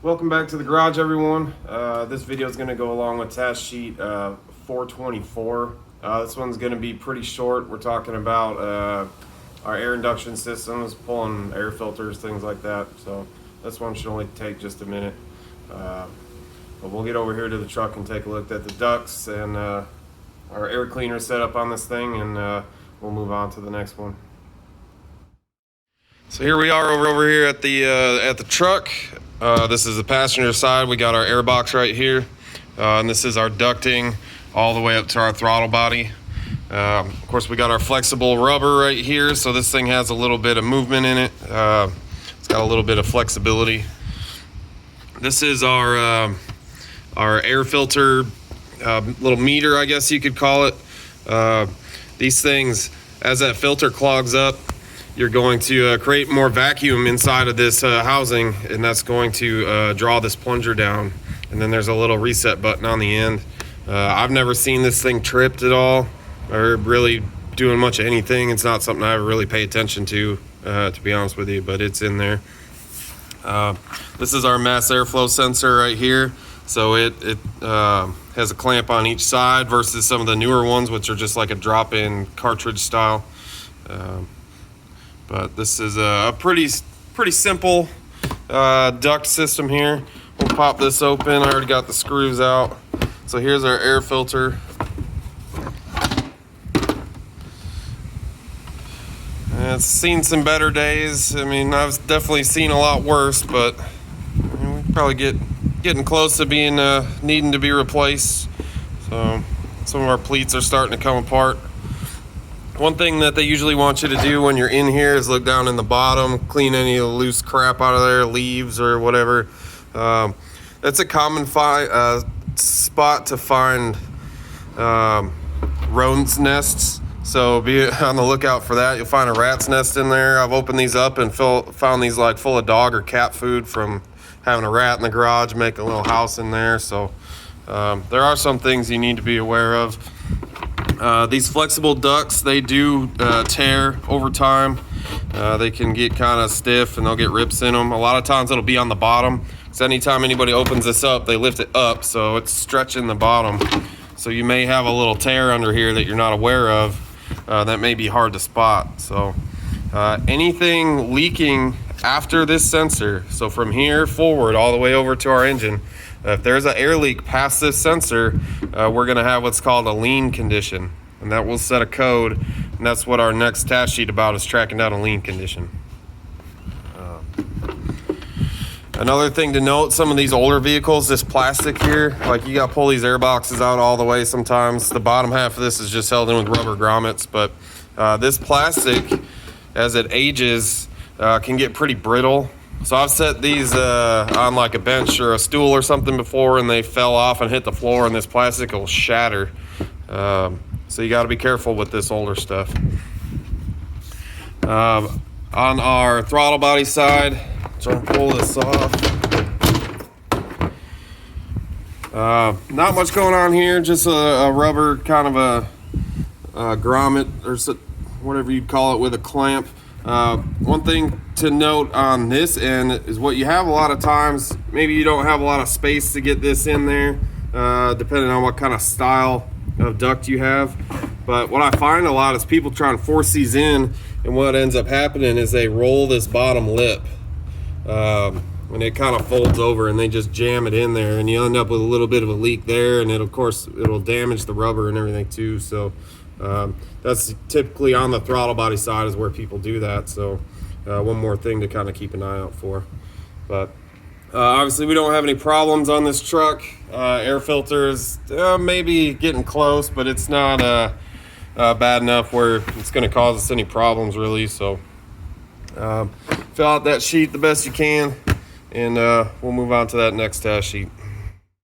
Welcome back to the garage, everyone. This video is going to go along with task sheet 424. This one's going to be pretty short. We're talking about our air induction systems, pulling air filters, things like that. So this one should only take just a minute. But we'll get over here to the truck and take a look at the ducts and our air cleaner setup on this thing, and we'll move on to the next one. So here we are over here at the truck. This is the passenger side. We got our air box right here, and this is our ducting all the way up to our throttle body. Of course, we got our flexible rubber right here, so this thing has a little bit of movement in it. It's got a little bit of flexibility. This is our air filter little meter, I guess you could call it. These things, as that filter clogs up, you're going to create more vacuum inside of this housing, and that's going to draw this plunger down. And then there's a little reset button on the end. I've never seen this thing tripped at all or really doing much of anything. It's not something I ever really pay attention to be honest with you, but it's in there. This is our mass airflow sensor right here. So it has a clamp on each side versus some of the newer ones, which are just like a drop-in cartridge style. But this is a pretty simple duct system here. We'll pop this open. I already got the screws out. So here's our air filter. And it's seen some better days. I mean, I've definitely seen a lot worse, but we probably getting close to being needing to be replaced. So some of our pleats are starting to come apart. One thing that they usually want you to do when you're in here is look down in the bottom, clean any of the loose crap out of there, leaves or whatever. That's a common spot to find rodents' nests. So be on the lookout for that. You'll find a rat's nest in there. I've opened these up and found these like full of dog or cat food from having a rat in the garage, make a little house in there. So there are some things you need to be aware of. These flexible ducts, they do tear over time. They can get kind of stiff and they'll get rips in them. A lot of times it'll be on the bottom. So anytime anybody opens this up, they lift it up, so it's stretching the bottom. So you may have a little tear under here that you're not aware of. That may be hard to spot. So anything leaking after this sensor, so from here forward all the way over to our engine, if there's an air leak past this sensor, we're going to have what's called a lean condition, and that will set a code, and that's what our next task sheet about is tracking down a lean condition. Another thing to note, some of these older vehicles, this plastic here, like you got to pull these air boxes out all the way sometimes. The bottom half of this is just held in with rubber grommets, but this plastic, as it ages, can get pretty brittle. So I've set these on like a bench or a stool or something before, and they fell off and hit the floor, and this plastic will shatter. So you got to be careful with this older stuff. On our throttle body side, trying to pull this off. Not much going on here, just a rubber kind of a grommet or whatever you'd call it with a clamp. One thing to note on this end is what you have a lot of times, maybe you don't have a lot of space to get this in there, depending on what kind of style of duct you have. But what I find a lot is people trying to force these in, and what ends up happening is they roll this bottom lip, and it kind of folds over, and they just jam it in there, and you end up with a little bit of a leak there, and it'll damage the rubber and everything too. So that's typically on the throttle body side is where people do that. So one more thing to kind of keep an eye out for. But obviously we don't have any problems on this truck. Air filters maybe getting close, but it's not bad enough where it's going to cause us any problems really. So fill out that sheet the best you can, and we'll move on to that next task sheet.